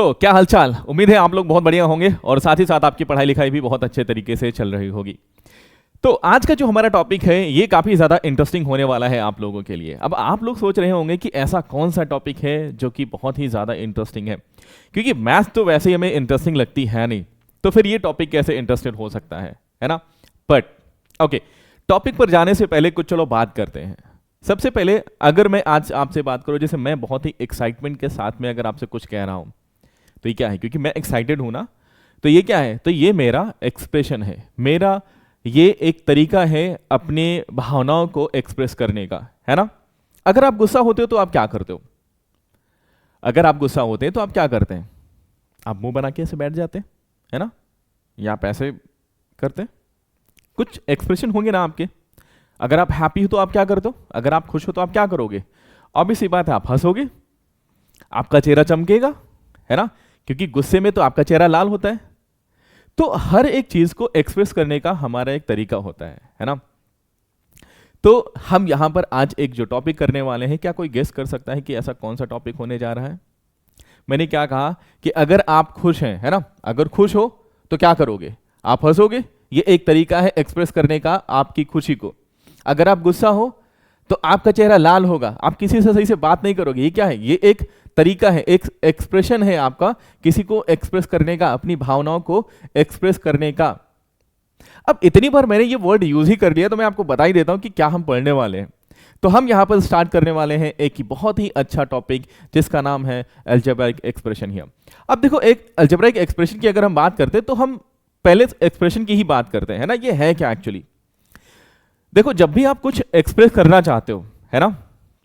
तो क्या हालचाल, उम्मीद है आप लोग बहुत बढ़िया होंगे और साथ ही साथ आपकी पढ़ाई लिखाई भी बहुत अच्छे तरीके से चल रही होगी। तो आज का जो हमारा टॉपिक है ये काफ़ी ज़्यादा इंटरेस्टिंग होने वाला है आप लोगों के लिए। अब आप लोग सोच रहे होंगे कि ऐसा कौन सा टॉपिक है जो कि बहुत ही ज़्यादा इंटरेस्टिंग है, क्योंकि मैथ्स तो वैसे ही हमें इंटरेस्टिंग लगती है नहीं, तो फिर ये टॉपिक कैसे इंटरेस्टेड हो सकता है ना। बट ओके, टॉपिक पर जाने से पहले कुछ चलो बात करते हैं। सबसे पहले अगर मैं आज आपसे बात करूं, जैसे मैं बहुत ही एक्साइटमेंट के साथ में अगर आपसे कुछ कह रहा हूं, तो ये क्या है, क्योंकि मैं एक्साइटेड हूं ना, तो ये क्या है, तो ये मेरा एक्सप्रेशन है, मेरा ये एक तरीका है अपने भावनाओं को एक्सप्रेस करने का, है ना। अगर आप गुस्सा होते हो तो आप क्या करते हो? अगर आप गुस्सा होते हैं तो आप क्या करते हैं? आप मुंह बना के ऐसे बैठ जाते हैं, है ना, या आप ऐसे करते हैं, कुछ एक्सप्रेशन होंगे ना आपके। अगर आप हैप्पी हो तो आप क्या करते हो? अगर आप खुश हो तो आप क्या करोगे? ऑब्वियस सी बात है, आप हंसोगे, आपका चेहरा चमकेगा, है ना, क्योंकि गुस्से में तो आपका चेहरा लाल होता है। तो हर एक चीज को एक्सप्रेस करने का हमारा एक तरीका होता है ना। तो हम यहां पर आज एक जो टॉपिक करने वाले हैं, क्या कोई गेस कर सकता है कि ऐसा कौन सा टॉपिक होने जा रहा है? मैंने क्या कहा कि अगर आप खुश हैं, है ना, अगर खुश हो तो क्या करोगे? आप हंसोगे, ये एक तरीका है एक्सप्रेस करने का आपकी खुशी को। अगर आप गुस्सा हो तो आपका चेहरा लाल होगा, आप किसी से सही से बात नहीं करोगे। ये क्या है? ये एक तरीका है, एक एक्सप्रेशन है आपका किसी को एक्सप्रेस करने का, अपनी भावनाओं को एक्सप्रेस करने का। अब इतनी बार मैंने ये वर्ड यूज ही कर लिया, तो मैं आपको बता ही देता हूं कि क्या हम पढ़ने वाले हैं। तो हम यहां पर स्टार्ट करने वाले हैं एक बहुत ही अच्छा टॉपिक जिसका नाम है अलजेब्राइक एक्सप्रेशन हियर। अब देखो, एक अलजेब्राइक एक्सप्रेशन की अगर हम बात करते हैं तो हम पहले एक्सप्रेशन की ही बात करते हैं ना। ये है क्या एक्चुअली? देखो, जब भी आप कुछ एक्सप्रेस करना चाहते हो, है ना,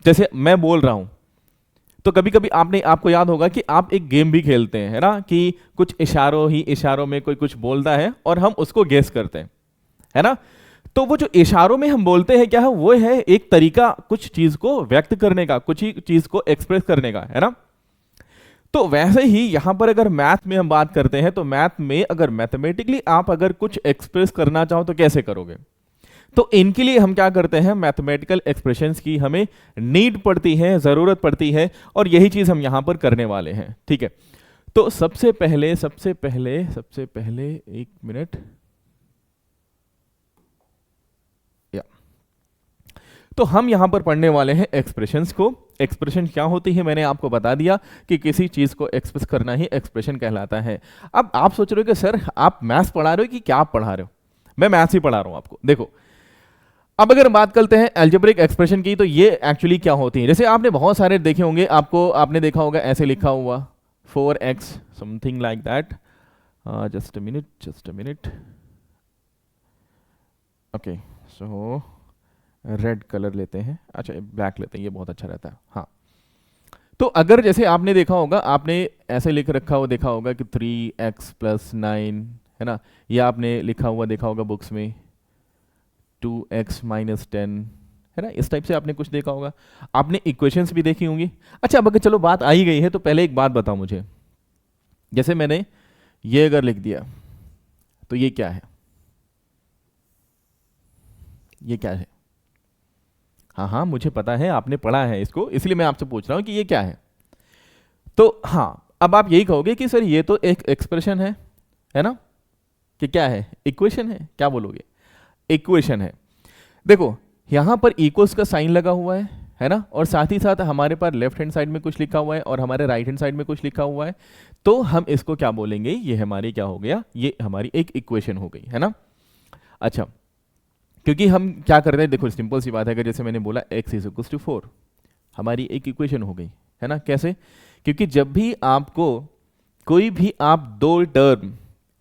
जैसे मैं बोल रहा हूं, तो कभी कभी आपको याद होगा कि आप एक गेम भी खेलते हैं, है ना, कि कुछ इशारों में कोई कुछ बोलता है और हम उसको गेस करते हैं, है ना। तो वो जो इशारों में हम बोलते हैं क्या है, वो है एक तरीका कुछ चीज को व्यक्त करने का, कुछ ही चीज को एक्सप्रेस करने का, है ना। तो वैसे ही यहां पर अगर मैथ में हम बात करते हैं, तो मैथ में अगर मैथमेटिकली आप अगर कुछ एक्सप्रेस करना चाहो तो कैसे करोगे? तो इनके लिए हम क्या करते हैं, मैथमेटिकल एक्सप्रेशंस की हमें नीड पड़ती है, जरूरत पड़ती है, और यही चीज हम यहां पर करने वाले हैं, ठीक है। तो सबसे पहले एक मिनट, तो हम यहां पर पढ़ने वाले हैं एक्सप्रेशंस को। एक्सप्रेशन क्या होती है मैंने आपको बता दिया कि किसी चीज को एक्सप्रेस करना ही एक्सप्रेशन कहलाता है। अब आप सोच रहे हो कि सर आप मैथ्स पढ़ा रहे हो कि क्या आप पढ़ा रहे हो? मैं मैथ्स ही पढ़ा रहा हूं आपको। देखो, अब अगर बात करते हैं अलजेब्रिक एक्सप्रेशन की, तो ये एक्चुअली क्या होती है। जैसे आपने बहुत सारे देखे होंगे, आपने देखा होगा ऐसे लिखा हुआ 4x something like that. Just a minute, okay, so red colour लेते हैं, अच्छा ब्लैक लेते हैं, ये बहुत अच्छा रहता है। हाँ, तो अगर जैसे आपने देखा होगा, आपने ऐसे लिख रखा हुआ देखा होगा कि 3x + 9, है ना, या आपने लिखा हुआ देखा होगा बुक्स में 2x - 10, है ना, इस टाइप से आपने कुछ देखा होगा। आपने इक्वेशंस भी देखी होंगी। अच्छा, अब अगर चलो बात आ ही गई है, तो पहले एक बात बताओ मुझे, जैसे मैंने ये अगर लिख दिया, तो ये क्या है? ये क्या है? हाँ, मुझे पता है, आपने पढ़ा है इसको, इसलिए मैं आपसे पूछ रहा हूं कि ये क्या है। तो हाँ, अब आप यही कहोगे कि सर ये तो एक एक्सप्रेशन है ना, कि क्या है? इक्वेशन है। क्या बोलोगे? इक्वेशन है। देखो, यहां पर इक्वल्स का साइन लगा हुआ है ना, और साथ ही साथ हमारे पास लेफ्ट हैंड साइड में कुछ लिखा हुआ है और हमारे राइट हैंड साइड में कुछ लिखा हुआ है। तो हम इसको क्या बोलेंगे? ये हमारी क्या हो गया? ये हमारी एक इक्वेशन हो गई, है ना। अच्छा, क्योंकि हम क्या करते हैं, देखो सिंपल सी बात है, अगर जैसे मैंने बोला x = 4, हमारी एक इक्वेशन हो गई, है ना। कैसे? क्योंकि जब भी आपको कोई भी आप दो टर्म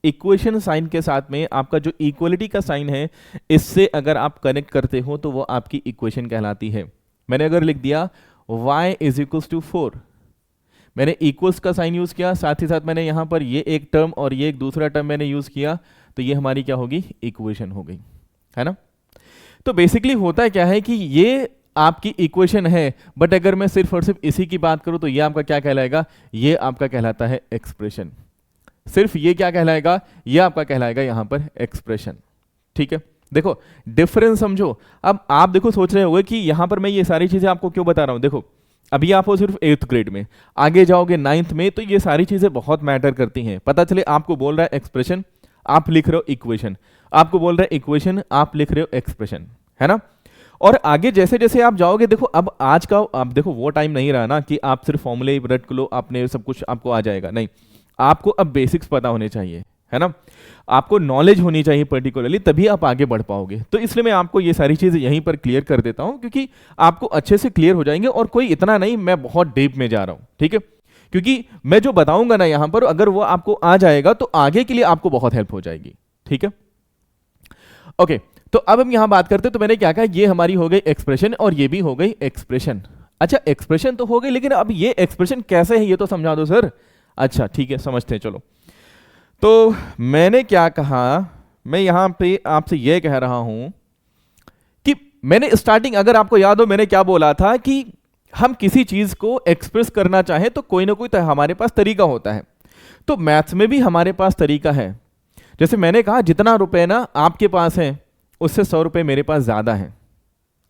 इक्वेशन साइन के साथ में, आपका जो इक्वलिटी का साइन है, इससे अगर आप कनेक्ट करते हो तो वो आपकी इक्वेशन कहलाती है। मैंने अगर लिख दिया y = 4, मैंने इक्वल्स का साइन यूज किया, साथ ही साथ मैंने यहां पर ये एक टर्म और ये एक दूसरा टर्म मैंने यूज किया, तो ये हमारी क्या होगी? इक्वेशन हो गई, है ना। तो बेसिकली होता क्या है कि ये आपकी इक्वेशन है, बट अगर मैं सिर्फ और सिर्फ इसी की बात करूं तो ये आपका क्या कहलाएगा? ये आपका कहलाता है एक्सप्रेशन। सिर्फ ये क्या कहलाएगा? ये आपका कहलाएगा यहां पर एक्सप्रेशन, ठीक है। देखो डिफरेंस समझो। अब आप देखो सोच रहे होंगे कि यहां पर मैं ये सारी चीजें आपको क्यों बता रहा हूं। देखो, अभी आप हो सिर्फ 8th ग्रेड में, आगे जाओगे 9th में, तो ये सारी चीजें बहुत मैटर करती हैं। पता चले आपको बोल रहा है एक्सप्रेशन, आप लिख रहे हो इक्वेशन, आपको बोल रहा है इक्वेशन, आप लिख रहे हो एक्सप्रेशन, है ना। और आगे जैसे जैसे आप जाओगे, देखो अब आज का, आप देखो वो टाइम नहीं रहा ना कि आप सिर्फ फॉर्मूले रट लो, आपने सब कुछ आपको आ जाएगा, नहीं, आपको अब बेसिक्स पता होने चाहिए, है ना, आपको नॉलेज होनी चाहिए पर्टिकुलरली, तभी आप आगे बढ़ पाओगे। तो इसलिए मैं आपको ये सारी चीजें यहीं पर क्लियर कर देता हूं, क्योंकि आपको अच्छे से क्लियर हो जाएंगे, और कोई इतना नहीं मैं बहुत डीप में जा रहा हूं, ठीक है, क्योंकि मैं जो बताऊंगा ना यहां पर, अगर वो आपको आ जाएगा तो आगे के लिए आपको बहुत हेल्प हो जाएगी, ठीक है। ओके, तो अब हम यहां बात करते हैं, तो मैंने क्या कहा, ये हमारी हो गई एक्सप्रेशन और ये भी हो गई एक्सप्रेशन। अच्छा, एक्सप्रेशन तो हो गई, लेकिन अब ये एक्सप्रेशन कैसे है ये तो समझा दो सर। अच्छा ठीक है, समझते हैं, चलो। तो मैंने क्या कहा, मैं यहां पे आपसे यह कह रहा हूं कि मैंने स्टार्टिंग, अगर आपको याद हो, मैंने क्या बोला था कि हम किसी चीज को एक्सप्रेस करना चाहें तो कोई ना कोई तो हमारे पास तरीका होता है। तो मैथ्स में भी हमारे पास तरीका है। जैसे मैंने कहा, जितना रुपए ना आपके पास है उससे 100 रुपए मेरे पास ज्यादा है,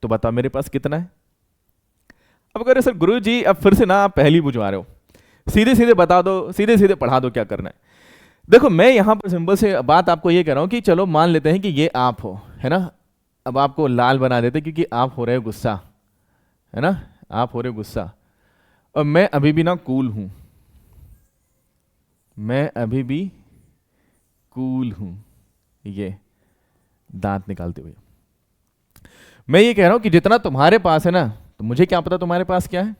तो बताओ मेरे पास कितना है। अब कह रहे सर गुरु जी अब फिर से ना आप पहली बुझवा रहे हो, सीधे सीधे बता दो, सीधे सीधे पढ़ा दो क्या करना है। देखो मैं यहां पर सिंपल से बात आपको ये कह रहा हूं कि चलो मान लेते हैं कि ये आप हो, है ना। अब आपको लाल बना देते क्योंकि आप हो रहे हो गुस्सा, है ना, आप हो रहे हो गुस्सा, और मैं अभी भी ना कूल हूं, मैं अभी भी कूल हूं, ये दांत निकालते हुए मैं ये कह रहा हूं कि जितना तुम्हारे पास है ना, तो मुझे क्या पता तुम्हारे पास क्या है,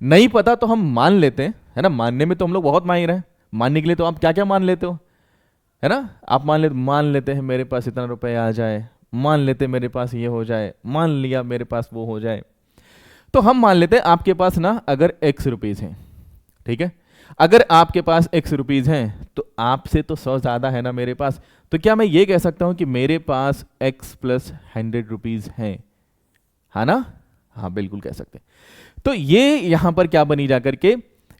नहीं पता तो हम मान लेते हैं, है ना। मानने में तो हम लोग बहुत माहिर हैं, मानने के लिए तो आप क्या क्या मान लेते हो, है ना। आप मान लेते हैं मेरे पास इतना रुपए आ जाए, मान लेते मेरे पास ये हो जाए, मान लिया मेरे पास वो हो जाए। तो हम मान लेते हैं आपके पास ना अगर x रुपीज हैं, ठीक है, अगर आपके पास x रुपीज हैं तो आपसे तो 100 ज्यादा है ना मेरे पास, तो क्या मैं ये कह सकता हूं कि मेरे पास x प्लस 100 रुपीज हैं, है ना। हाँ बिल्कुल कह सकते हैं। तो ये यहां पर क्या बनी जाकर के,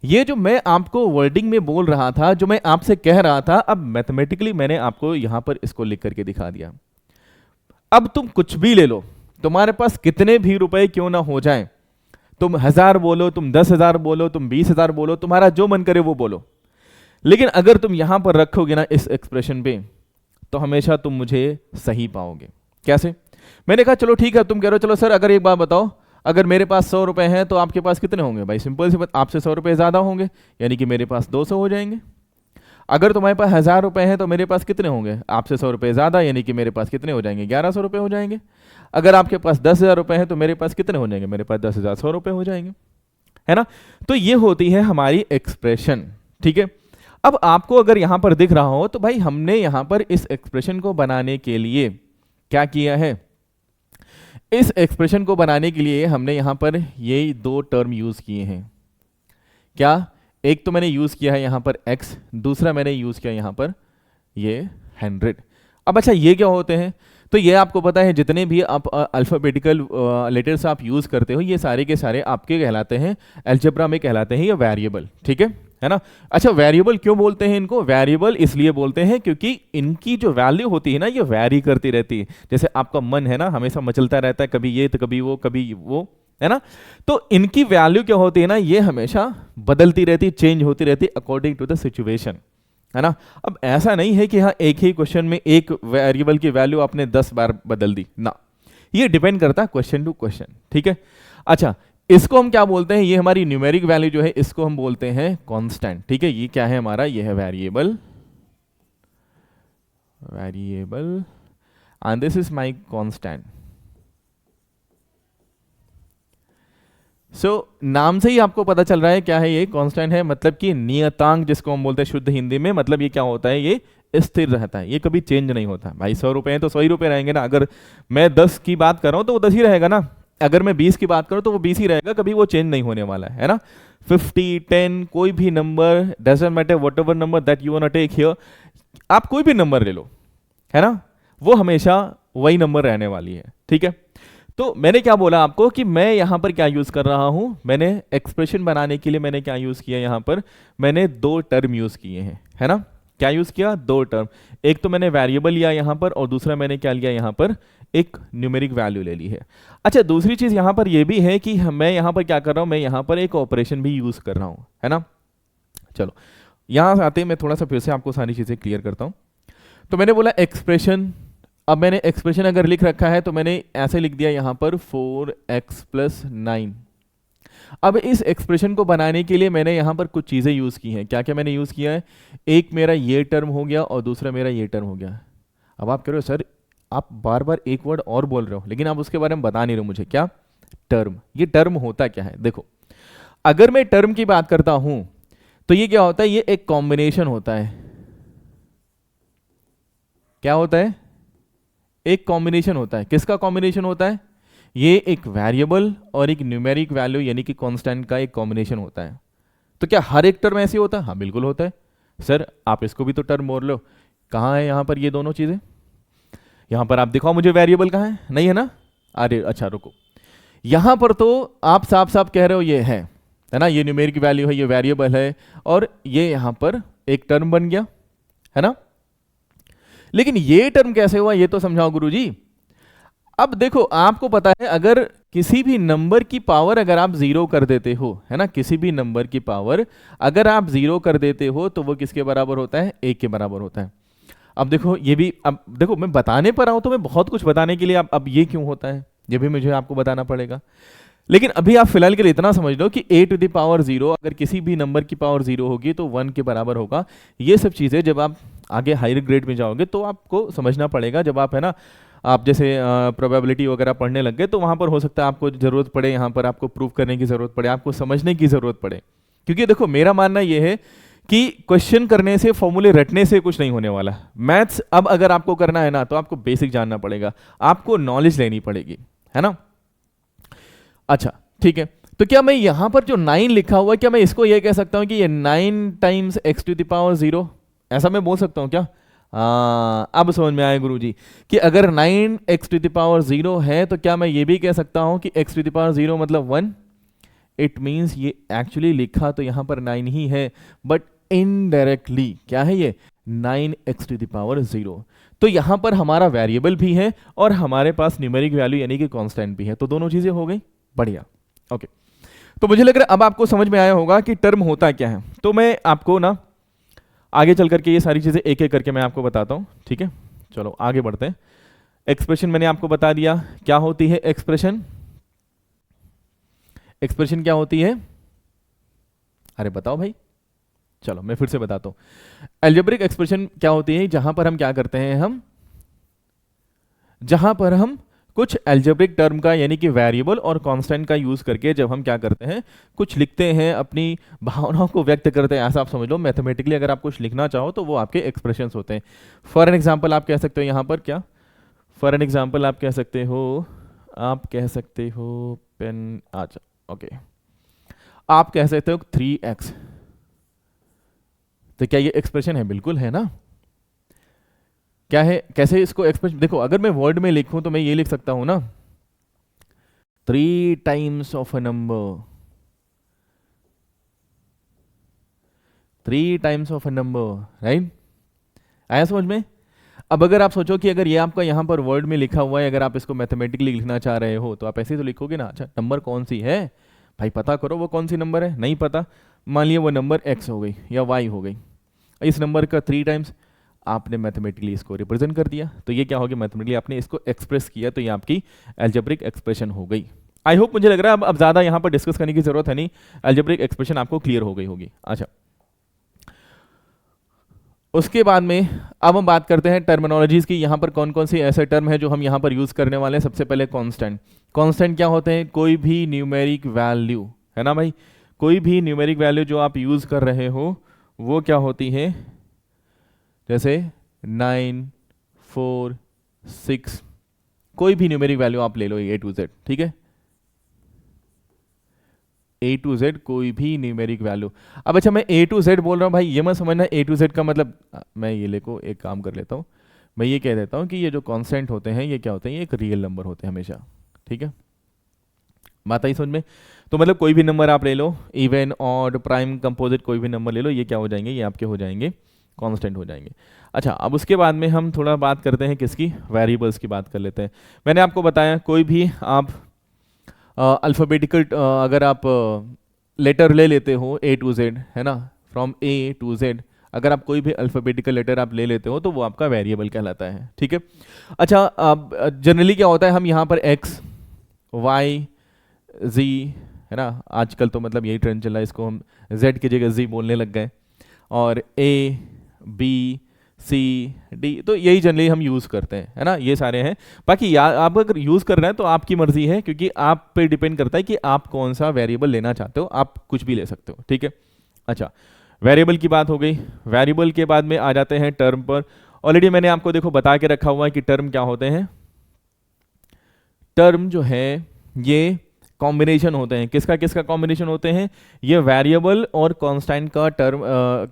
ये जो मैं आपको वर्डिंग में बोल रहा था, जो मैं आपसे कह रहा था, अब मैथमेटिकली मैंने आपको यहां पर इसको लिख करके दिखा दिया। अब तुम कुछ भी ले लो, तुम्हारे पास कितने भी रुपए क्यों ना हो जाएं, तुम 1000 बोलो, तुम 10,000 बोलो, तुम 20,000 बोलो, तुम्हारा जो मन करे वो बोलो, लेकिन अगर तुम यहां पर रखोगे ना इस एक्सप्रेशन पे, तो हमेशा तुम मुझे सही पाओगे। कैसे? मैंने कहा चलो ठीक है, तुम कह रहे हो चलो सर अगर एक बात बताओ, अगर मेरे पास 100 रुपए हैं तो आपके पास कितने होंगे? भाई सिंपल सी बात, आपसे 100 रुपए ज्यादा होंगे, यानी कि मेरे पास 200 हो जाएंगे। अगर तुम्हारे पास 1000 रुपए हैं तो मेरे पास कितने होंगे? आपसे 100 रुपए ज्यादा, यानी कि मेरे पास कितने हो जाएंगे? 1100 रुपए हो जाएंगे। अगर आपके पास 10,000 रुपए हैं तो मेरे पास कितने हो जाएंगे? मेरे पास 10,100 रुपए हो जाएंगे, है ना। तो ये होती है हमारी एक्सप्रेशन, ठीक है। अब आपको अगर यहां पर दिख रहा हो तो भाई हमने यहां पर इस एक्सप्रेशन को बनाने के लिए क्या किया है, इस एक्सप्रेशन को बनाने के लिए हमने यहां पर ये 2 टर्म यूज किए हैं। क्या? एक तो मैंने यूज किया है यहां पर x, दूसरा मैंने यूज किया यहां पर ये 100। अब अच्छा ये क्या होते हैं? तो ये आपको पता है जितने भी आप अल्फाबेटिकल लेटर्स आप यूज करते हो ये सारे के सारे आपके कहलाते हैं, अलजेब्रा में कहलाते हैं ये वेरिएबल, ठीक है ना। अच्छा वेरिएबल क्यों बोलते हैं इनको? वेरिएबल इसलिए बोलते हैं क्योंकि इनकी जो वैल्यू होती है ना ये वैरी करती रहती है। जैसे आपका मन है ना हमेशा मचलता रहता है, कभी ये तो कभी वो, है ना। तो इनकी वैल्यू क्या होती है ना, ये हमेशा बदलती रहती, चेंज होती रहती अकॉर्डिंग टू द सिचुएशन, है ना। अब ऐसा नहीं है कि हाँ एक ही क्वेश्चन में एक वेरिएबल की वैल्यू आपने 10 बार बदल दी ना, ये डिपेंड करता है क्वेश्चन टू क्वेश्चन, ठीक है। अच्छा इसको हम क्या बोलते हैं, ये हमारी न्यूमेरिक वैल्यू जो है इसको हम बोलते हैं कांस्टेंट, ठीक है। ये क्या है हमारा, ये है variable and this is my constant. So नाम से ही आपको पता चल रहा है क्या है ये कांस्टेंट है, मतलब कि नियतांक जिसको हम बोलते हैं शुद्ध हिंदी में, मतलब ये क्या होता है, ये स्थिर रहता है, ये कभी चेंज नहीं होता। भाई 100 रुपए हैं तो 100 ही रुपए रहेंगे ना। अगर मैं 10 की बात कर रहा हूं तो वो 10 ही रहेगा ना, अगर मैं 20 की बात करूं तो वो 20 ही रहेगा, कभी वो चेंज नहीं होने वाला है ना। 50, 10 कोई भी number, doesn't matter whatever number that you want to take here, आप कोई भी नंबर ले लो, है ना, वो हमेशा वही नंबर रहने वाली है, ठीक है। तो मैंने क्या बोला आपको कि मैं यहां पर क्या यूज कर रहा हूं, मैंने एक्सप्रेशन बनाने के लिए मैंने क्या यूज किया यहां पर, मैंने 2 टर्म यूज किए हैं, है ना। क्या यूज किया? 2 टर्म। एक तो मैंने वेरिएबल लिया यहां पर और दूसरा मैंने क्या लिया यहां पर, एक न्यूमेरिक वैल्यू ले ली है। अच्छा, दूसरी चीज़ यहाँ पर ये भी है कि मैं यहाँ पर क्या कर रहा हूँ, मैं यहाँ पर एक ऑपरेशन भी यूज़ कर रहा हूँ, है ना। चलो यहाँ से आते हैं, मैं थोड़ा सा फिर से आपको सारी चीज़ें क्लियर करता हूँ। तो मैंने बोला एक्सप्रेशन, अब मैंने एक्सप्रेशन अगर लिख रखा है तो मैंने ऐसे लिख दिया यहाँ पर 4x + 9। अब इस एक्सप्रेशन को बनाने के लिए मैंने यहाँ पर कुछ चीज़ें यूज़ की हैं। क्या क्या मैंने यूज़ किया है, एक मेरा ये टर्म हो गया और दूसरा मेरा ये टर्म हो गया। अब आप कह रहे हो सर आप बार बार एक वर्ड और बोल रहे हो, लेकिन आप उसके बारे में बता नहीं रहे हो मुझे। क्या टर्म, ये टर्म होता क्या है। देखो अगर मैं टर्म की बात करता हूं तो ये क्या होता है, ये एक कॉम्बिनेशन होता है। क्या होता है, एक कॉम्बिनेशन होता है। किसका कॉम्बिनेशन होता है, ये एक वेरिएबल और एक न्यूमेरिक वैल्यू यानी कि कांस्टेंट का एक कॉम्बिनेशन होता है। तो क्या हर एक टर्म ऐसे होता है, हाँ बिल्कुल होता है। सर आप इसको भी तो टर्म बोल लो, कहाँ है यहाँ पर ये दोनों चीजें, यहां पर आप दिखाओ मुझे वेरिएबल कहाँ है, नहीं है ना। अरे अच्छा रुको, यहां पर तो आप साफ साफ कह रहे हो ये है ना, ये न्यूमेरिक वैल्यू है, ये वेरिएबल है और ये यहां पर एक टर्म बन गया, है ना। लेकिन ये टर्म कैसे हुआ ये तो समझाओ गुरुजी। अब देखो आपको पता है, अगर किसी भी नंबर की पावर अगर आप जीरो कर देते हो, है ना, किसी भी नंबर की पावर अगर आप जीरो कर देते हो तो वो किसके बराबर होता है, एक के बराबर होता है। अब देखो ये भी, अब देखो मैं बताने पर आऊं तो मैं बहुत कुछ बताने के लिए, अब ये क्यों होता है ये भी मुझे आपको बताना पड़ेगा। लेकिन अभी आप फिलहाल के लिए इतना समझ लो कि a⁻0 अगर किसी भी नंबर की पावर 0 होगी तो 1 के बराबर होगा। ये सब चीज़ें जब आप आगे हायर ग्रेड में जाओगे तो आपको समझना पड़ेगा। जब आप, है ना, आप जैसे प्रोबेबिलिटी वगैरह पढ़ने लग गए तो वहाँ पर हो सकता है आपको ज़रूरत पड़े, यहाँ पर आपको प्रूव करने की ज़रूरत पड़े, आपको समझने की ज़रूरत पड़े। क्योंकि देखो मेरा मानना ये है कि क्वेश्चन करने से, फॉर्मूले रटने से कुछ नहीं होने वाला। मैथ्स अब अगर आपको करना है ना तो आपको बेसिक जानना पड़ेगा, आपको नॉलेज लेनी पड़ेगी, है ना। अच्छा ठीक है, तो क्या मैं यहां पर जो 9 लिखा हुआ है, क्या मैं इसको ये कह सकता हूं कि ये 9 टाइम्स x⁻0, ऐसा मैं बोल सकता हूं क्या। अब समझ में आया गुरुजी कि अगर 9x⁻0 है तो क्या मैं ये भी कह सकता हूं कि x⁻0 मतलब 1। इट मीन्स ये एक्चुअली लिखा तो यहां पर 9 ही है, बट इनडायरेक्टली क्या है ये 9x⁻0। तो यहां पर हमारा वेरिएबल भी है और हमारे पास न्यूमेरिक वैल्यू यानी कि कांस्टेंट भी है, तो दोनों चीजें हो गई, बढ़िया। ओके, तो मुझे लग रहा है अब आपको समझ में आया होगा कि टर्म होता क्या है। तो मैं आपको ना आगे चल करके ये सारी चीजें एक एक करके मैं आपको बताता हूं, ठीक है। चलो आगे बढ़ते हैं। एक्सप्रेशन मैंने आपको बता दिया क्या होती है एक्सप्रेशन। एक्सप्रेशन क्या होती है, अरे बताओ भाई। चलो मैं फिर से बताता हूं। अलजेब्रिक एक्सप्रेशन क्या होती है, जहां पर हम क्या करते हैं, जहां पर हम कुछ अलजेब्रिक टर्म का यानी कि वेरिएबल और कांस्टेंट का यूज करके जब हम क्या करते हैं, कुछ लिखते हैं, अपनी भावनाओं को व्यक्त करते हैं। ऐसा आप समझ लो, मैथमेटिकली अगर आप कुछ लिखना चाहो तो वो आपके एक्सप्रेशंस होते हैं। फॉर एन एग्जाम्पल आप कह सकते हो यहां पर क्या, फॉर एन एग्जाम्पल आप कह सकते हो, पेन, अच्छा ओके, आप कह सकते हो 3x। तो क्या ये एक्सप्रेशन है, बिल्कुल है ना। क्या है, कैसे इसको एक्सप्रेस, देखो अगर मैं वर्ड में लिखूं तो मैं ये लिख सकता हूं ना, 3 times of a number, 3 times of a number, right. आया समझ में। अब अगर आप सोचो कि अगर ये आपका यहां पर वर्ड में लिखा हुआ है, अगर आप इसको मैथमेटिकली लिखना चाह रहे हो तो आप ऐसे ही तो लिखोगे ना। अच्छा नंबर कौन सी है भाई, पता करो वो कौन सी नंबर है, नहीं पता, मान लिया वो नंबर x हो गई या y हो गई, इस नंबर का 3 टाइम्स आपने मैथमेटिकली इसको रिप्रेजेंट कर दिया, तो ये क्या हो गया, मैथमेटिकली आपने इसको एक्सप्रेस किया, तो ये आपकी अलजेब्रिक एक्सप्रेशन हो गई। आई होप, मुझे लग रहा है अब ज़्यादा यहाँ पर डिस्कस करने की जरूरत है नहीं, अलजेब्रिक एक्सप्रेशन आपको क्लियर हो गई होगी। अच्छा, उसके बाद में अब हम बात करते हैं टर्मिनोलॉजीज की। यहाँ पर कौन कौन सी ऐसे टर्म है जो हम यहाँ पर यूज़ करने वाले हैं। सबसे पहले कांस्टेंट। कांस्टेंट क्या होते हैं, कोई भी न्यूमेरिक वैल्यू, है ना भाई, कोई भी न्यूमेरिक वैल्यू जो आप यूज़ कर रहे हो वो क्या होती है, जैसे 9, 4, 6, कोई भी न्यूमेरिक वैल्यू आप ले लो A to Z, ठीक है, A to Z कोई भी न्यूमेरिक वैल्यू। अब अच्छा मैं A to Z बोल रहा हूँ भाई, ये मत समझना A to Z का मतलब, मैं ये लेको एक काम कर लेता हूँ, मैं ये कह देता हूँ कि ये जो कांस्टेंट होते हैं ये क्या होते हैं, ये एक रियल नंबर होते हैं हमेशा, ठीक है, बात आई समझ में। तो मतलब कोई भी नंबर आप ले लो, इवन, ऑड, प्राइम, कंपोजिट, कोई भी नंबर ले लो, ये क्या हो जाएंगे, ये आपके हो जाएंगे कांस्टेंट हो जाएंगे। अच्छा, अब उसके बाद में हम थोड़ा बात करते हैं किसकी, वेरिएबल्स की बात कर लेते हैं। मैंने आपको बताया कोई भी आप अल्फ़ाबेटिकल अगर आप लेटर ले लेते हो A to Z, है ना, फ्रॉम A to Z, अगर आप कोई भी अल्फ़ाबेटिकल लेटर आप ले लेते हो तो वो आपका वेरिएबल कहलाता है, ठीक है। अच्छा, अब जनरली क्या होता है, हम यहाँ पर x, y, z, है ना, आजकल तो मतलब यही ट्रेंड चल रहा है, इसको हम z की जगह z बोलने लग गए, और A, B, C, D, तो यही जनरली हम यूज़ करते हैं, है ना, ये सारे हैं। बाकी आप अगर यूज़ कर रहे हैं तो आपकी मर्जी है, क्योंकि आप पे डिपेंड करता है कि आप कौन सा वेरिएबल लेना चाहते हो, आप कुछ भी ले सकते हो, ठीक है। अच्छा, वेरिएबल की बात हो गई। वेरिएबल के बाद में आ जाते हैं टर्म पर। ऑलरेडी मैंने आपको देखो बता के रखा हुआ है कि टर्म क्या होते हैं। टर्म जो है ये कॉम्बिनेशन होते हैं, किसका किसका कॉम्बिनेशन होते हैं, ये वेरिएबल और कांस्टेंट का टर्म,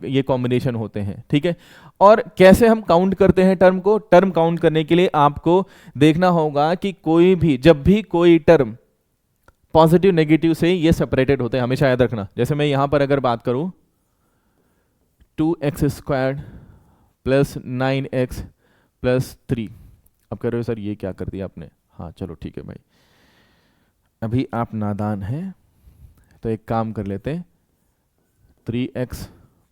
ये कॉम्बिनेशन होते हैं, ठीक है। और कैसे हम काउंट करते हैं टर्म को, टर्म काउंट करने के लिए आपको देखना होगा कि कोई भी, जब भी कोई टर्म पॉजिटिव नेगेटिव से ये सेपरेटेड होते हैं, हमेशा याद रखना। जैसे मैं यहां पर अगर बात करूं 2x² प्लस 9x प्लस 3, अब कह रहे हो सर ये क्या कर दिया आपने, हाँ चलो ठीक है भाई, अभी आप नादान हैं तो एक काम कर लेते हैं, 3x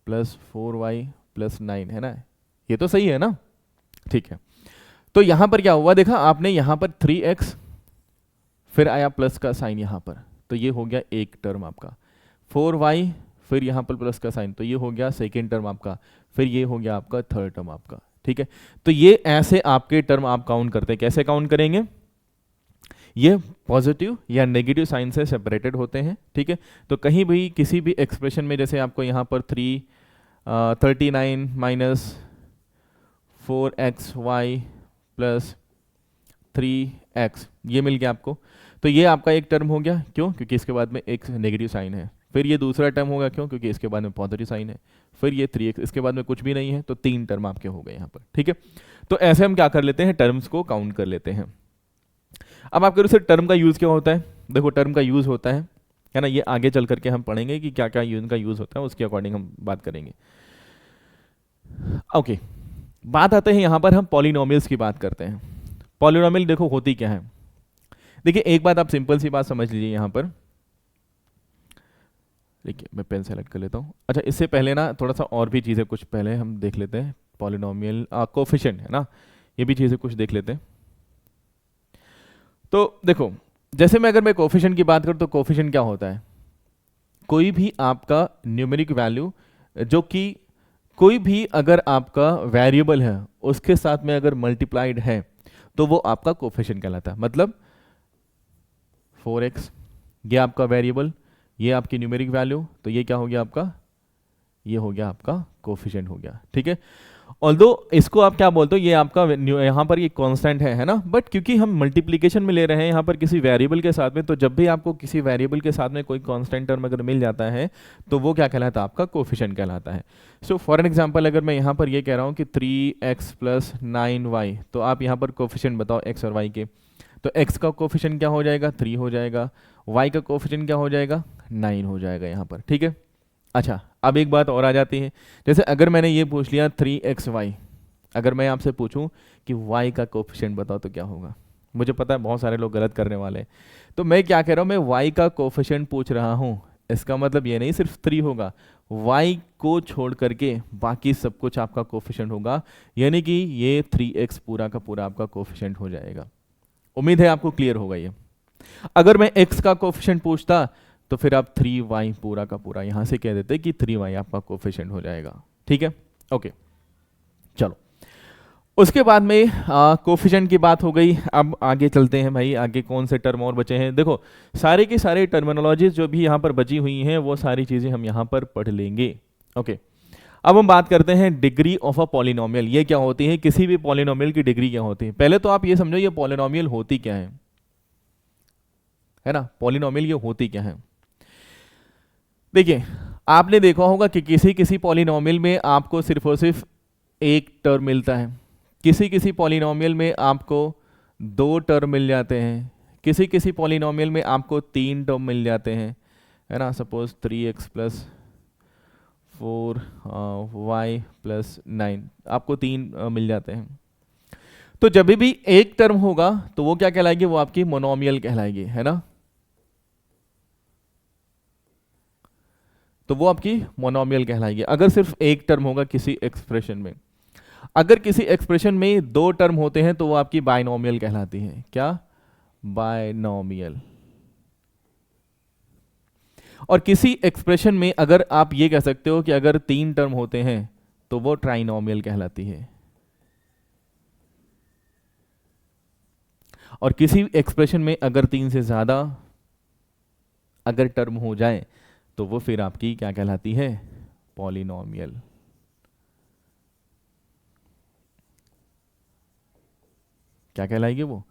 प्लस 4y प्लस 9, है ना, ये तो सही है ना, ठीक है। तो यहां पर क्या हुआ, देखा आपने, यहां पर 3x फिर आया प्लस का साइन यहां पर, तो ये हो गया एक टर्म आपका, 4y फिर यहां पर प्लस का साइन, तो ये हो गया सेकेंड टर्म आपका, फिर ये हो गया आपका थर्ड टर्म आपका, ठीक है। तो ये ऐसे आपके टर्म आप काउंट करते हैं। कैसे काउंट करेंगे, ये पॉजिटिव या नेगेटिव साइन से सेपरेटेड होते हैं, ठीक है। तो कहीं भी किसी भी एक्सप्रेशन में, जैसे आपको यहाँ पर 39 माइनस 4xy प्लस 3x ये मिल गया आपको, तो ये आपका एक टर्म हो गया, क्यों, क्योंकि इसके बाद में एक नेगेटिव साइन है। फिर ये दूसरा टर्म होगा, क्यों, क्योंकि इसके बाद में पॉजिटिव साइन है। फिर ये 3x, इसके बाद में कुछ भी नहीं है, तो 3 टर्म आपके हो गए यहाँ पर, ठीक है। तो ऐसे हम क्या कर लेते हैं, टर्म्स को काउंट कर लेते हैं। अब आपके से टर्म का यूज़ क्या होता है, देखो टर्म का यूज़ होता है ना, ये आगे चल करके हम पढ़ेंगे कि क्या क्या इनका यूज़ होता है, उसके अकॉर्डिंग हम बात करेंगे। ओके, बात आते हैं यहाँ पर हम पॉलिनोमियल्स की बात करते हैं। पॉलिनोमियल देखो होती क्या है, देखिए एक बात आप सिंपल सी बात समझ लीजिए यहाँ पर, देखिए मैं पेन सेलेक्ट कर लेता हूँ। अच्छा, इससे पहले ना थोड़ा सा और भी चीज़ें कुछ पहले हम देख लेते हैं, पॉलिनोमियल कोफिशिएंट है ना, ये भी चीज़ें कुछ देख लेते हैं। तो देखो, जैसे मैं अगर मैं कोफिशिएंट की बात करूं तो कोफिशिएंट क्या होता है, कोई भी आपका न्यूमेरिक वैल्यू जो कि कोई भी अगर आपका वेरिएबल है उसके साथ में अगर मल्टीप्लाइड है तो वो आपका कोफिशिएंट कहलाता है। मतलब 4x ये आपका वेरिएबल, ये आपकी न्यूमेरिक वैल्यू, तो ये क्या हो गया आपका, ये हो गया आपका कोफिशिएंट हो गया, ठीक है। ऑल्दो इसको आप क्या बोलते हो, ये आपका यहाँ पर ये कांस्टेंट है ना, बट क्योंकि हम मल्टीप्लिकेशन में ले रहे हैं यहाँ पर किसी वेरिएबल के साथ में, तो जब भी आपको किसी वेरिएबल के साथ में कोई कांस्टेंट टर्म अगर मिल जाता है तो वो क्या कहलाता है, आपका कोफिशिएंट कहलाता है। सो फॉर एन एग्जांपल अगर मैं यहाँ पर ये कह रहा हूँ कि 3x प्लस 9y, तो आप यहाँ पर कोफिशिएंट बताओ x और y के, तो x का कोफिशिएंट क्या हो जाएगा, 3 हो जाएगा, y का कोफिशिएंट क्या हो जाएगा, 9 हो जाएगा यहाँ पर, ठीक है। अच्छा, अब एक बात और आ जाती है, जैसे अगर मैंने ये पूछ लिया 3xy, अगर मैं आपसे पूछूं कि y का कोफिशिएंट बताओ तो क्या होगा, मुझे पता है बहुत सारे लोग गलत करने वाले हैं, तो मैं क्या कह रहा हूं, मैं y का कोफिशिएंट पूछ रहा हूं, इसका मतलब ये नहीं सिर्फ 3 होगा, y को छोड़ करके बाकी सब कुछ आपका कोफिशिएंट होगा, यानी कि ये 3x पूरा का पूरा आपका कोफिशिएंट हो जाएगा। उम्मीद है आपको क्लियर होगा ये। अगर मैं x का कोफिशिएंट पूछता तो फिर आप 3y पूरा का पूरा यहां से कह देते कि 3y आपका कोफिशिएंट हो जाएगा, ठीक है। ओके, चलो उसके बाद में कोफिशिएंट की बात हो गई। अब आगे चलते हैं भाई, आगे कौन से टर्म और बचे हैं। देखो सारे के सारे टर्मिनोलॉजीज जो भी यहाँ पर बची हुई हैं वो सारी चीज़ें हम यहाँ पर पढ़ लेंगे। ओके, अब हम बात करते हैं डिग्री ऑफ अ पॉलिनोमियल। ये क्या होती है, किसी भी पॉलिनोमियल की डिग्री क्या होती है। पहले तो आप ये समझो ये पॉलिनोमियल होती क्या है ना, पॉलिनोमियल ये होती क्या है। देखिए आपने देखा होगा कि किसी किसी पॉलिनोमियल में आपको सिर्फ और सिर्फ एक टर्म मिलता है, किसी किसी पॉलिनोमियल में आपको 2 टर्म मिल जाते हैं, किसी किसी पॉलिनोमियल में आपको 3 टर्म मिल जाते हैं, है ना। Suppose 3x plus 4y plus 9, आपको 3 मिल जाते हैं। तो जब भी एक टर्म होगा तो वो क्या कहलाएगी, वो आपकी मोनोमियल कहलाएगी, है ना। तो वो आपकी मोनोमियल कहलाएगी अगर सिर्फ एक टर्म होगा किसी एक्सप्रेशन में। अगर किसी एक्सप्रेशन में 2 टर्म होते हैं तो वो आपकी बाइनोमियल कहलाती है। क्या? बाइनोमियल। और किसी एक्सप्रेशन में अगर आप ये कह सकते हो कि अगर 3 टर्म होते हैं तो वो ट्राइनोमियल कहलाती है। और किसी एक्सप्रेशन में अगर 3 से ज्यादा अगर टर्म हो जाए तो वो फिर आपकी क्या कहलाती है, पॉलिनोमियल। क्या कहलाएगी वो?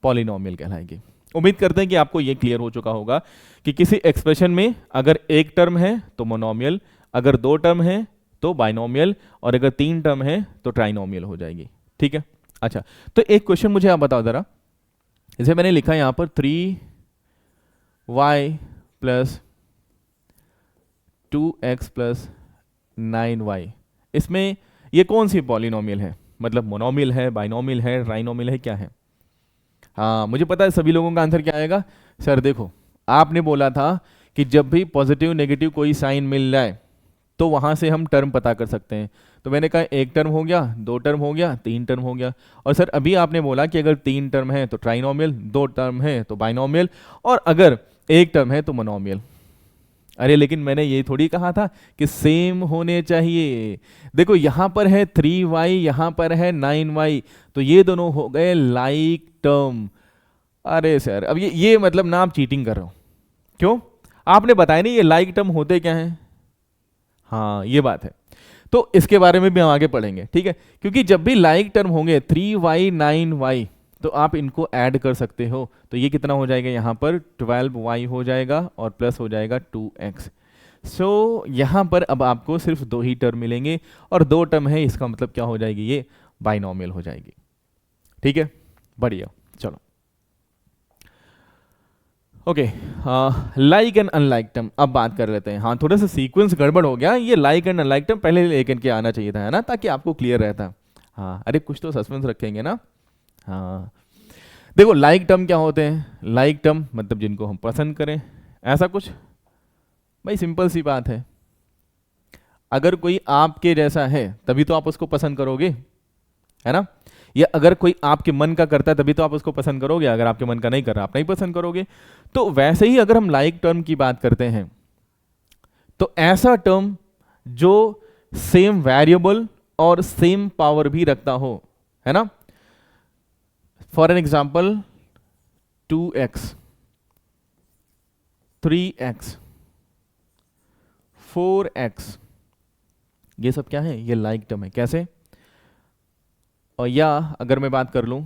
पॉलिनोमियल कहलाएगी। उम्मीद करते हैं कि आपको ये क्लियर हो चुका होगा कि किसी एक्सप्रेशन में अगर एक टर्म है तो मोनोमियल, अगर 2 टर्म है तो बाइनोमियल, और अगर 3 टर्म है तो ट्राइनोमियल हो जाएगी। ठीक है। अच्छा, तो एक क्वेश्चन मुझे आप बताओ जरा, जैसे मैंने लिखा यहां पर 3y plus 2x plus 9y, इसमें ये कौन सी पॉलिनोमियल है? मतलब मोनोमियल है, बाइनोमियल है, ट्राइनोमियल है, क्या है? हाँ, मुझे पता है सभी लोगों का आंसर क्या आएगा। सर देखो, आपने बोला था कि जब भी पॉजिटिव नेगेटिव कोई साइन मिल जाए तो वहां से हम टर्म पता कर सकते हैं। तो मैंने कहा 1 टर्म हो गया, 2 टर्म हो गया, 3 टर्म हो गया। और सर अभी आपने बोला कि अगर 3 टर्म है तो ट्राइनोमियल, 2 टर्म है तो बाइनोमियल, और अगर 1 टर्म है तो मोनोमियल। अरे लेकिन मैंने ये थोड़ी कहा था कि सेम होने चाहिए। देखो यहां पर है 3y, यहां पर है 9y, तो ये दोनों हो गए लाइक टर्म। अरे सर अब ये मतलब ना आप चीटिंग कर रहे हो। क्यों? आपने बताया नहीं ये लाइक टर्म होते क्या हैं। हाँ ये बात है, तो इसके बारे में भी हम आगे पढ़ेंगे। ठीक है, क्योंकि जब भी लाइक टर्म होंगे 3y 9y तो आप इनको ऐड कर सकते हो। तो ये कितना हो जाएगा, यहाँ पर 12y हो जाएगा और प्लस हो जाएगा 2x। सो यहाँ पर अब आपको सिर्फ 2 ही टर्म मिलेंगे, और 2 टर्म है, इसका मतलब क्या हो जाएगी, ये बाइनोमियल हो जाएगी। ठीक है, बढ़िया। चलो okay, like and unlike term अब बात कर लेते हैं। हाँ थोड़ा सा सीक्वेंस गड़बड़ हो गया, ये लाइक एंड अनलाइक टर्म पहले लेकर के आना चाहिए था, है ना, ताकि आपको क्लियर रहता। हाँ अरे कुछ तो सस्पेंस रखेंगे ना। हाँ देखो, लाइक टर्म क्या होते हैं? लाइक टर्म मतलब जिनको हम पसंद करें, ऐसा कुछ। भाई सिंपल सी बात है, अगर कोई आपके जैसा है तभी तो आप उसको पसंद करोगे, है ना। या अगर कोई आपके मन का करता है तभी तो आप उसको पसंद करोगे, अगर आपके मन का नहीं कर रहा आप नहीं पसंद करोगे। तो वैसे ही अगर हम लाइक टर्म की बात करते हैं तो ऐसा टर्म जो सेम वेरिएबल और सेम पावर भी रखता हो, है ना। For an example 2x 3x 4x, ये सब क्या है, ये लाइक टर्म है। कैसे? और या अगर मैं बात कर लूं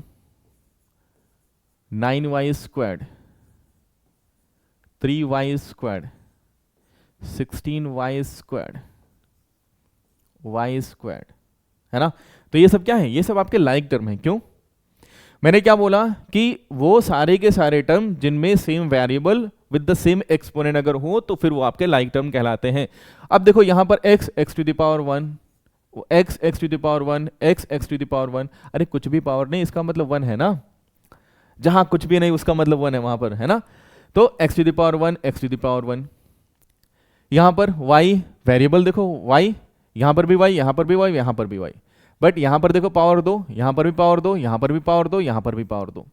9y squared 3y squared 16y squared y squared, है ना। तो ये सब क्या है, ये सब आपके लाइक टर्म है। क्यों? मैंने क्या बोला कि वो सारे के सारे टर्म जिनमें same variable with the same exponent अगर हो तो फिर वो आपके लाइक टर्म कहलाते हैं। अब देखो यहां पर x to the power 1, x to the power 1, x to the power 1, अरे कुछ भी पावर नहीं, इसका मतलब 1 है ना। जहां कुछ भी नहीं उसका मतलब 1 है वहां पर, है ना। तो x to the power 1, x to the power 1। यहां पर y वेरिएबल देखो, y यहां पर भी y, यहां पर भी y, यहां पर भी y, बट यहां पर देखो पावर 2, यहां पर भी पावर 2, यहां पर भी पावर 2, यहां पर भी पावर 2।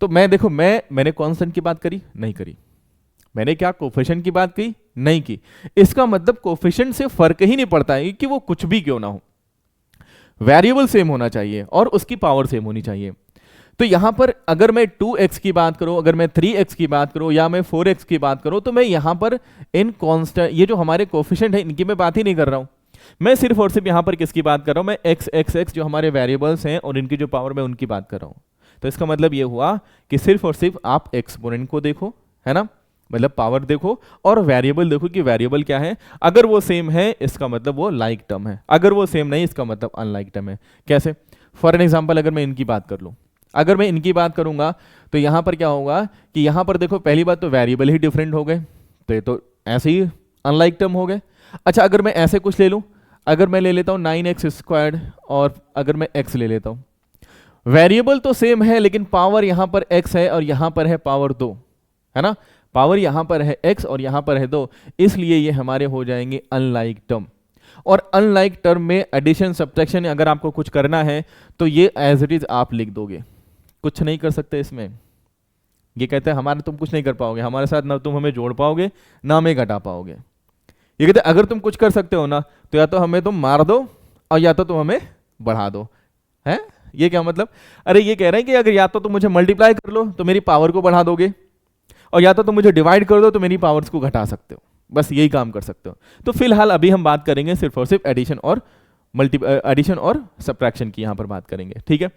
तो मैं देखो मैंने कांस्टेंट की बात करी नहीं करी, मैंने क्या कोफिशिएंट की बात की नहीं की। इसका मतलब कोफिशिएंट से फर्क ही नहीं पड़ता है कि वो कुछ भी क्यों ना हो, वेरिएबल सेम होना चाहिए और उसकी पावर सेम होनी चाहिए। तो यहां पर अगर मैं 2x की बात करूं, अगर मैं 3x की बात करूं, या मैं 4x की बात करूं, तो मैं यहां पर इन कांस्टेंट, ये जो हमारे कोफिशिएंट है इनकी मैं बात ही नहीं कर रहा हूं। मैं सिर्फ और सिर्फ यहां पर किसकी बात कर रहा हूं, मैं x जो हमारे वेरिएबल्स हैं और इनकी जो पावर मैं उनकी बात कर रहा हूं। तो इसका मतलब ये हुआ कि सिर्फ और सिर्फ आप एक्सपोनेंट को देखो, है ना, मतलब पावर देखो और वेरिएबल देखो कि वेरिएबल क्या है। अगर वो सेम है इसका मतलब वो लाइक टर्म है, अगर वो सेम नहीं इसका मतलब अनलाइक टर्म है। कैसे? फॉर एन एग्जांपल अगर मैं इनकी बात कर लूं, अगर मैं इनकी बात करूंगा तो यहां पर क्या होगा कि यहां पर देखो पहली बात तो वेरिएबल ही डिफरेंट हो गए, तो ये तो ऐसे ही अनलाइक टर्म हो गए। अच्छा अगर मैं ऐसे कुछ ले लूँ, अगर मैं ले लेता हूँ 9x² और अगर मैं x ले लेता हूँ, वेरिएबल तो सेम है लेकिन पावर यहां पर x है और यहां पर है पावर 2, है ना, पावर यहां पर है x और यहां पर है 2, इसलिए ये हमारे हो जाएंगे अनलाइक टर्म। और अनलाइक टर्म में एडिशन सब्ट्रैक्शन अगर आपको कुछ करना है तो ये एज इट इज आप लिख दोगे, कुछ नहीं कर सकते इसमें। ये कहते हैं हमारे तुम कुछ नहीं कर पाओगे, हमारे साथ ना तुम हमें जोड़ पाओगे ना हमें घटा पाओगे। ये कहते हैं अगर तुम कुछ कर सकते हो ना तो या तो हमें तुम मार दो और या तो तुम हमें बढ़ा दो, है ये क्या मतलब? अरे ये कह रहे हैं कि अगर या तो तुम मुझे मल्टीप्लाई कर लो तो मेरी पावर को बढ़ा दोगे और या तो तुम मुझे डिवाइड कर दो तो मेरी पावर्स को घटा सकते हो, बस यही काम कर सकते हो। तो फिलहाल अभी हम बात करेंगे सिर्फ और सिर्फ एडिशन और सब्ट्रैक्शन की, यहां पर बात करेंगे, ठीक है।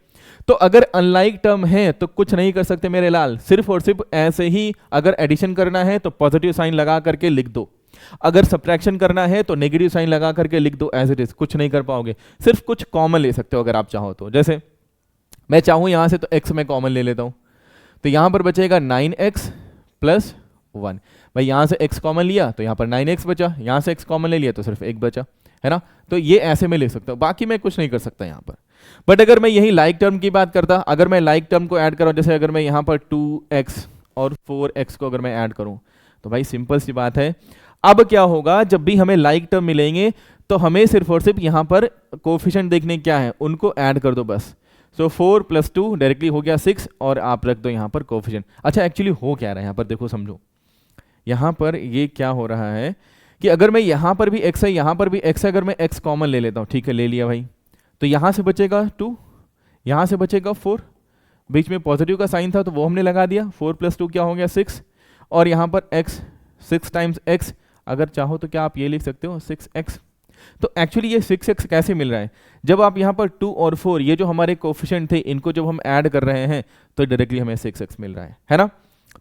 तो अगर अनलाइक टर्म है तो कुछ नहीं कर सकते मेरे लाल, सिर्फ और सिर्फ ऐसे ही अगर एडिशन करना है तो पॉजिटिव साइन लगा करके लिख दो, अगर सब्ट्रैक्शन करना है तो नेगेटिव साइन लगा करके लिख दो एज इट इज, कुछ नहीं कर पाओगे। सिर्फ कुछ कॉमन ले सकते हो अगर आप चाहो तो, जैसे मैं चाहूं यहां से तो x में कॉमन ले लेता हूं, तो यहां पर बचेगा 9x + 1। भाई यहां से x कॉमन लिया तो यहां पर 9x बचा, यहां से x कॉमन ले लिया तो सिर्फ 1 बचा, है ना। तो ये ऐसे में ले सकता हूं, बाकी मैं कुछ नहीं कर सकता यहां पर। बट अगर मैं यही लाइक टर्म की बात करता, अगर मैं लाइक टर्म को ऐड करूं, जैसे अगर मैं यहां पर 2x और 4x को अगर मैं ऐड करूं तो भाई सिंपल सी बात है, अब क्या होगा जब भी हमें लाइक टर्म मिलेंगे तो हमें सिर्फ और सिर्फ यहां पर कोफिशिएंट देखने क्या है, उनको ऐड कर दो बस। सो 4 + 2 डायरेक्टली हो गया 6 और आप रख दो यहां पर कोफिशिएंट। अच्छा एक्चुअली हो क्या रहा है यहां पर, देखो समझो, यहां पर ये क्या हो रहा है कि अगर मैं यहां पर भी x है यहां पर भी x है, अगर मैं x कॉमन ले लेता हूं, ठीक है ले लिया भाई, तो यहां से बचेगा 2, यहां से बचेगा 4, बीच में पॉजिटिव का साइन था तो वो हमने लगा दिया, 4 + 2 क्या हो गया 6, और यहां पर x 6 टाइम्स x, अगर चाहो तो क्या आप ये लिख सकते हो 6x। तो एक्चुअली ये 6x कैसे मिल रहा है, जब आप यहाँ पर 2 और 4 ये जो हमारे कोफिशिएंट थे इनको जब हम ऐड कर रहे हैं तो डायरेक्टली हमें 6x मिल रहा है ना।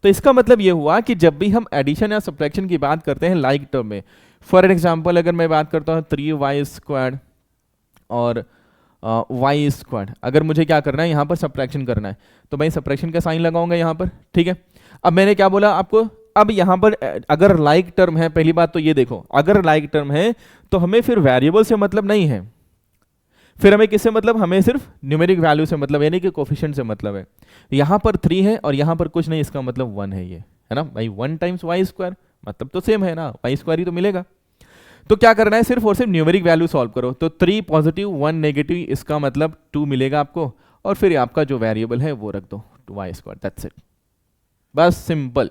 तो इसका मतलब ये हुआ कि जब भी हम एडिशन या सब्ट्रैक्शन की बात करते हैं लाइक टर्म में, फॉर एग्जांपल अगर मैं बात करता हूँ 3y² और y², अगर मुझे क्या करना है यहाँ पर सब्ट्रैक्शन करना है तो मैं सब्ट्रैक्शन का साइन लगाऊंगा यहाँ पर, ठीक है। अब मैंने क्या बोला आपको, अब यहां पर अगर लाइक टर्म है, पहली बात तो ये देखो, अगर लाइक टर्म है तो हमें फिर वेरिएबल से मतलब नहीं है, फिर हमें किससे मतलब, हमें सिर्फ न्यूमेरिक वैल्यू से मतलब, यानी कि कोफिशिएंट से मतलब है। यहां पर 3 है और यहां पर कुछ नहीं, इसका मतलब 1 है, ये है ना भाई, 1 टाइम्स y², मतलब तो सेम है ना, y² ही तो मिलेगा। तो क्या करना है, सिर्फ और सिर्फ न्यूमेरिक वैल्यू सॉल्व करो, तो 3 पॉजिटिव 1 नेगेटिव, इसका मतलब 2 मिलेगा आपको, और फिर आपका जो वेरिएबल है वो रख दो 2y², दैट्स इट, बस सिंपल,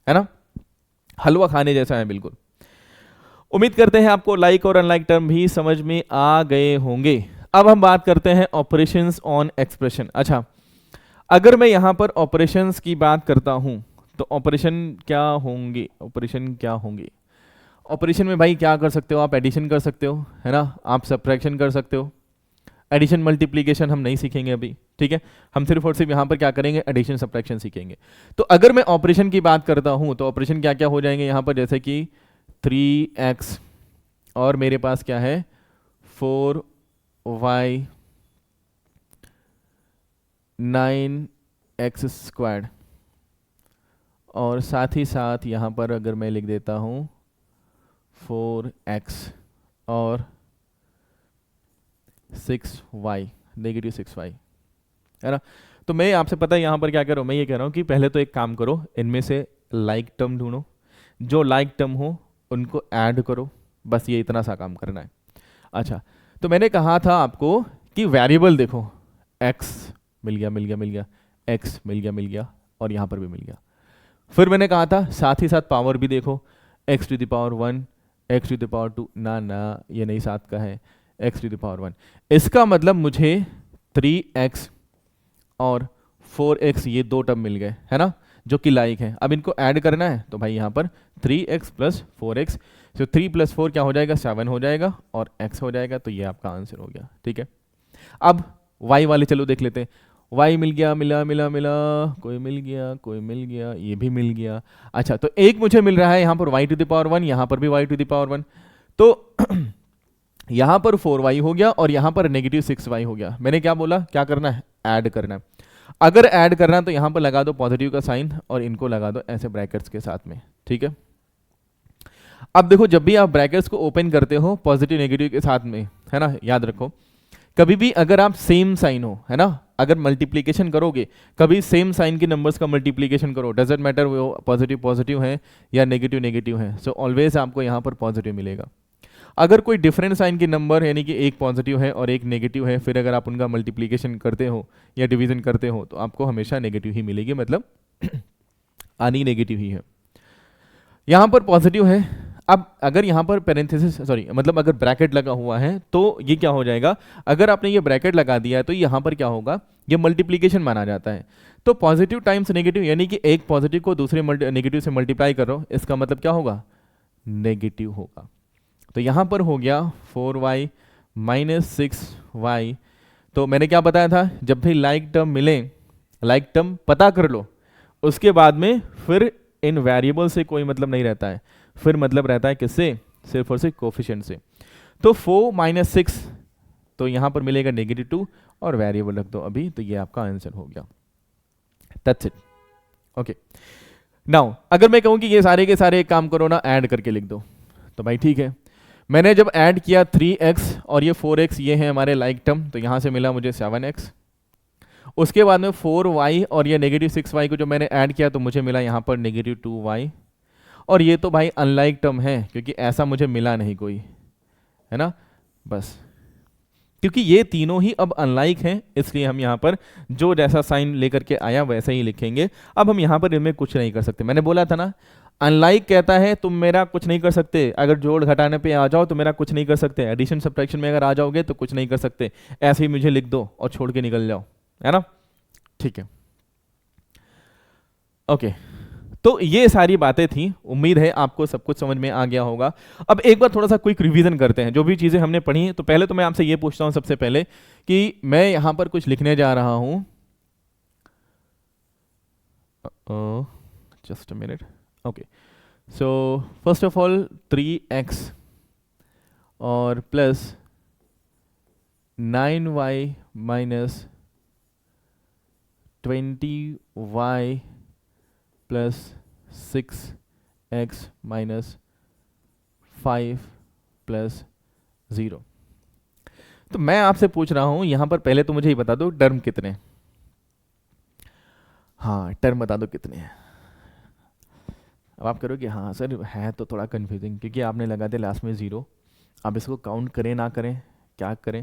है ना, हलवा खाने जैसा है बिल्कुल। उम्मीद करते हैं आपको लाइक और अनलाइक टर्म भी समझ में आ गए होंगे। अब हम बात करते हैं ऑपरेशंस ऑन एक्सप्रेशन। अच्छा अगर मैं यहां पर ऑपरेशंस की बात करता हूं तो ऑपरेशन क्या होंगे, ऑपरेशन में भाई क्या कर सकते हो आप, एडिशन कर सकते हो, है ना, आप सब्ट्रैक्शन कर सकते हो, एडिशन मल्टीप्लिकेशन हम नहीं सीखेंगे अभी, ठीक है, हम सिर्फ और सिर्फ यहाँ पर क्या करेंगे, एडिशन सब्ट्रैक्शन सीखेंगे। तो अगर मैं ऑपरेशन की बात करता हूँ तो ऑपरेशन क्या क्या हो जाएंगे यहाँ पर, जैसे कि 3x और मेरे पास क्या है 4y 9x², और साथ ही साथ यहाँ पर अगर मैं लिख देता हूँ 4x और 6y -6y, है ना। तो मैं आपसे पता है यहाँ पर क्या कर रहा हूँ, मैं ये कह रहा हूँ कि पहले तो एक काम करो, इनमें से लाइक टर्म ढूंढो, जो लाइक टर्म हो उनको ऐड करो, बस ये इतना सा काम करना है। अच्छा तो मैंने कहा था आपको कि वेरिएबल देखो, x मिल गया, x मिल गया और यहाँ पर भी मिल गया। फिर मैंने कहा था साथ ही साथ पावर भी देखो, x⁴1 x⁴2, ना ये नहीं साथ का है, x⁴1, इसका मतलब मुझे 3x और 4x ये 2 टर्म मिल गए, है ना, जो कि लाइक है। अब इनको ऐड करना है तो भाई यहाँ पर 3x + 4x, तो 3 + 4 क्या हो जाएगा 7 हो जाएगा और x हो जाएगा, तो ये आपका आंसर हो गया, ठीक है। अब y वाले चलो देख लेते हैं, y मिल गया, मिला, कोई मिल गया, ये भी मिल गया। अच्छा तो एक मुझे मिल रहा है यहाँ पर y⁴1, यहाँ पर भी y⁴1, तो यहाँ पर 4y हो गया और यहाँ पर -6y हो गया। मैंने क्या बोला, क्या करना है, ऐड करना है। अगर ऐड करना है तो यहाँ पर लगा दो पॉजिटिव का साइन और इनको लगा दो ऐसे ब्रैकेट्स के साथ में, ठीक है। अब देखो जब भी आप ब्रैकेट्स को ओपन करते हो पॉजिटिव नेगेटिव के साथ में, है ना, याद रखो कभी भी अगर आप सेम साइन हो, है ना, अगर मल्टीप्लीकेशन करोगे कभी सेम साइन के नंबर्स का मल्टीप्लीकेशन करो, डजेंट मैटर वो पॉजिटिव पॉजिटिव है या नेगेटिव नेगेटिव है, सो ऑलवेज आपको यहाँ पर पॉजिटिव मिलेगा। अगर कोई डिफरेंट साइन के नंबर यानी कि एक पॉजिटिव है और एक नेगेटिव है, फिर अगर आप उनका मल्टीप्लीकेशन करते हो या डिवीजन करते हो तो आपको हमेशा नेगेटिव ही मिलेगी, मतलब आनी नेगेटिव ही है। यहाँ पर पॉजिटिव है। अब अगर यहाँ पर पेरेंथेसिस सॉरी मतलब अगर ब्रैकेट लगा हुआ है तो ये क्या हो जाएगा, अगर आपने ये ब्रैकेट लगा दिया है तो यहाँ पर क्या होगा, ये मल्टीप्लीकेशन माना जाता है। तो पॉजिटिव टाइम्स नेगेटिव यानी कि एक पॉजिटिव को दूसरे नेगेटिव से मल्टीप्लाई करो, इसका मतलब क्या होगा, नेगेटिव होगा। तो यहाँ पर हो गया 4y माइनस 6y। तो मैंने क्या बताया था, जब भी लाइक टर्म मिले, लाइक टर्म पता कर लो, उसके बाद में फिर इन वेरिएबल से कोई मतलब नहीं रहता है, फिर मतलब रहता है किससे, सिर्फ और सिर्फ कोफिशिएंट से। तो 4 माइनस 6 तो यहाँ पर मिलेगा -2 और वेरिएबल रख दो अभी, तो ये आपका आंसर हो गया। That's it. ओके नाउ अगर मैं कहूँ कि ये सारे के सारे एक काम करो ना, ऐड करके लिख दो, तो भाई ठीक है। मैंने जब ऐड किया 3x और ये 4x, ये है हमारे लाइक टर्म, तो यहाँ से मिला मुझे 7x। उसके बाद में 4y और ये -6y को जो मैंने ऐड किया तो मुझे मिला यहाँ पर -2y। और ये तो भाई अनलाइक टर्म है क्योंकि ऐसा मुझे मिला नहीं कोई, है ना, बस क्योंकि ये तीनों ही अब अनलाइक हैं, इसलिए हम यहाँ पर जो जैसा साइन लेकर के आया वैसे ही लिखेंगे। अब हम यहाँ पर इनमें कुछ नहीं कर सकते, मैंने बोला था ना, अनलाइक कहता है तुम मेरा कुछ नहीं कर सकते, अगर जोड़ घटाने पे आ जाओ तो मेरा कुछ नहीं कर सकते, एडिशन सब्ट्रैक्शन में अगर आ जाओगे तो कुछ नहीं कर सकते, ऐसे ही मुझे लिख दो और छोड़ के निकल जाओ, है ना, ठीक है। ओके तो ये सारी बातें थी, उम्मीद है आपको सब कुछ समझ में आ गया होगा। अब एक बार थोड़ा सा क्विक रिवीजन करते हैं जो भी चीज़ें हमने पढ़ी हैं। तो पहले तो मैं आपसे ये पूछता हूँ सबसे पहले कि मैं यहाँ पर कुछ लिखने जा रहा हूँ, just a minute. Okay so first of all 3x और plus 9y minus 20y plus 6x minus 5 plus 0। तो मैं आपसे पूछ रहा हूं यहां पर पहले तो मुझे ही बता दो टर्म कितने, हाँ टर्म बता दो कितने हैं। अब आप करोगे हाँ सर है तो थोड़ा कंफ्यूजिंग क्योंकि आपने लगा दिया लास्ट में 0, अब इसको काउंट करें ना करें क्या करें,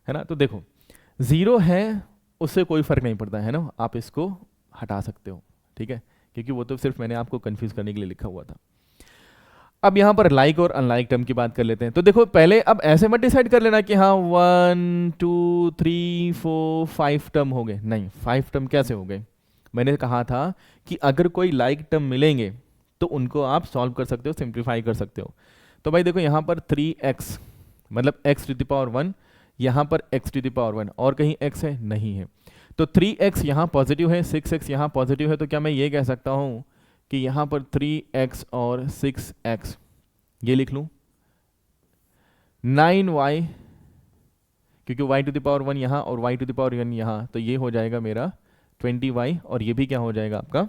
है ना। तो देखो 0 है उससे कोई फर्क नहीं पड़ता है ना, आप इसको हटा सकते हो, ठीक है, क्योंकि वो तो सिर्फ मैंने आपको कंफ्यूज करने के लिए लिखा हुआ था। अब यहाँ पर लाइक और अनलाइक टर्म की बात कर लेते हैं। तो देखो पहले अब ऐसे मत डिसाइड कर लेना कि हाँ 1 2 3 4 5 टर्म हो गए, नहीं 5 टर्म कैसे हो गए। मैंने कहा था कि अगर कोई लाइक टर्म मिलेंगे तो उनको आप सॉल्व कर सकते हो, सिंप्लीफाई कर सकते हो। तो भाई देखो यहाँ पर 3x मतलब x टू द पावर 1, यहाँ पर x टू द पावर 1 और कहीं x है नहीं है, तो 3x यहाँ पॉजिटिव है, 6x यहाँ पॉजिटिव है, तो क्या मैं ये कह सकता हूँ कि यहाँ पर 3x और 6x ये लिख लूँ, 9y क्योंकि y टू द पावर 1 यहाँ और y टू द पावर 1 यहाँ, तो ये हो जाएगा मेरा 20y और ये भी क्या हो जाएगा आपका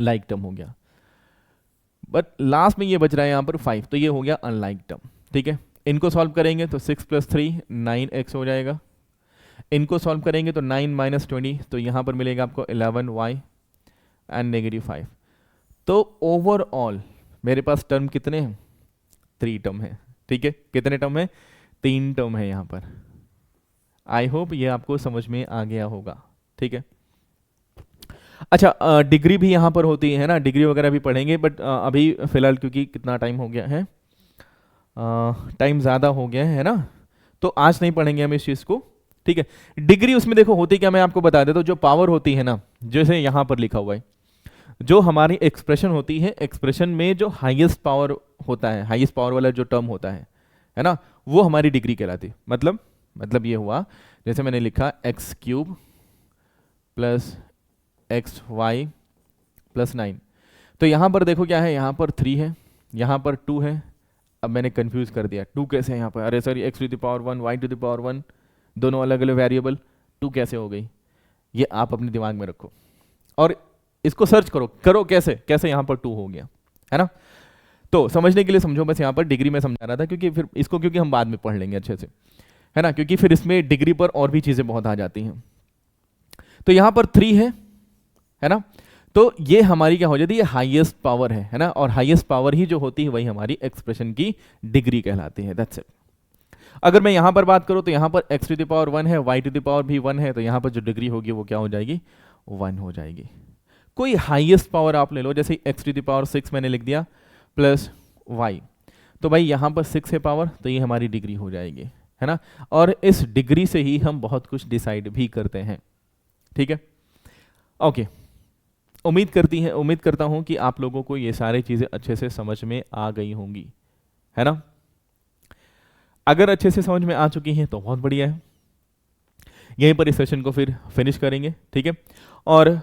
लाइक टर्म हो गया। बट लास्ट में ये बच रहा है यहाँ पर 5, तो ये हो गया अनलाइक टर्म, ठीक है। इनको सॉल्व करेंगे तो 6 + 3 9x हो जाएगा, इनको सॉल्व करेंगे तो 9 - 20 तो यहाँ पर मिलेगा आपको 11y एंड -5। तो ओवरऑल मेरे पास टर्म कितने हैं, 3 टर्म है, ठीक है। कितने टर्म है, 3 टर्म है यहाँ पर। आई होप ये आपको समझ में आ गया होगा, ठीक है। अच्छा डिग्री भी यहाँ पर होती है ना, डिग्री वगैरह भी पढ़ेंगे, बट अभी फिलहाल क्योंकि कितना टाइम हो गया है, टाइम ज़्यादा हो गया है ना, तो आज नहीं पढ़ेंगे हम इस चीज़ को, ठीक है। डिग्री उसमें देखो होती क्या, मैं आपको बता देता हूँ। जो पावर होती है ना, जैसे यहाँ पर लिखा हुआ है, जो हमारी एक्सप्रेशन होती है, एक्सप्रेशन में जो हाईएस्ट पावर होता है, हाईएस्ट पावर वाला जो टर्म होता है ना, वो हमारी डिग्री कहलाती है। मतलब ये हुआ जैसे मैंने लिखा x³ प्लस xy प्लस 9, तो यहाँ पर देखो क्या है, यहाँ पर 3 है, यहाँ पर 2 है। अब मैंने कंफ्यूज कर दिया, 2 कैसे है यहाँ पर, अरे sir x to the power 1 y to the power 1 दोनों अलग अलग वेरिएबल, 2 कैसे हो गई, ये आप अपने दिमाग में रखो और इसको सर्च करो कैसे यहाँ पर 2 हो गया, है ना। तो समझने के लिए समझो, बस यहाँ पर डिग्री में समझा रहा था, क्योंकि फिर इसको क्योंकि हम बाद में पढ़ लेंगे अच्छे से, है ना, क्योंकि फिर इसमें डिग्री पर और भी चीजें बहुत आ जाती हैं। तो यहाँ पर 3 है ना, तो ये हमारी क्या हो जाती है, हाईएस्ट पावर है ना, और हाईएस्ट पावर ही जो होती है वही हमारी एक्सप्रेशन की डिग्री कहलाती है। That's it. अगर मैं यहां पर बात करूं तो यहां पर x टू द पावर 1 है, y टू द पावर भी 1 है, तो यहां पर जो डिग्री होगी वो क्या हो जाएगी, 1 हो जाएगी। कोई हाईएस्ट पावर आप ले लो, जैसे x टू द पावर 6 मैंने लिख दिया प्लस y, तो भाई यहां पर 6 है पावर, तो ये हमारी डिग्री हो जाएगी, है ना, और इस डिग्री से ही हम बहुत कुछ डिसाइड भी करते हैं। ठीक है, ओके। उम्मीद करता हूं कि आप लोगों को ये सारी चीजें अच्छे से समझ में आ गई होंगी, है ना। अगर अच्छे से समझ में आ चुकी हैं तो बहुत बढ़िया है, यहीं पर इस सेशन को फिर फिनिश करेंगे। ठीक है, और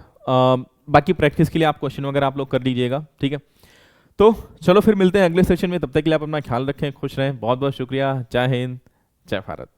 बाकी प्रैक्टिस के लिए आप क्वेश्चन वगैरह आप लोग कर लीजिएगा। ठीक है, तो चलो फिर मिलते हैं अगले सेशन में, तब तक के लिए आप अपना ख्याल रखें, खुश रहें। बहुत बहुत शुक्रिया। जय हिंद, जय भारत।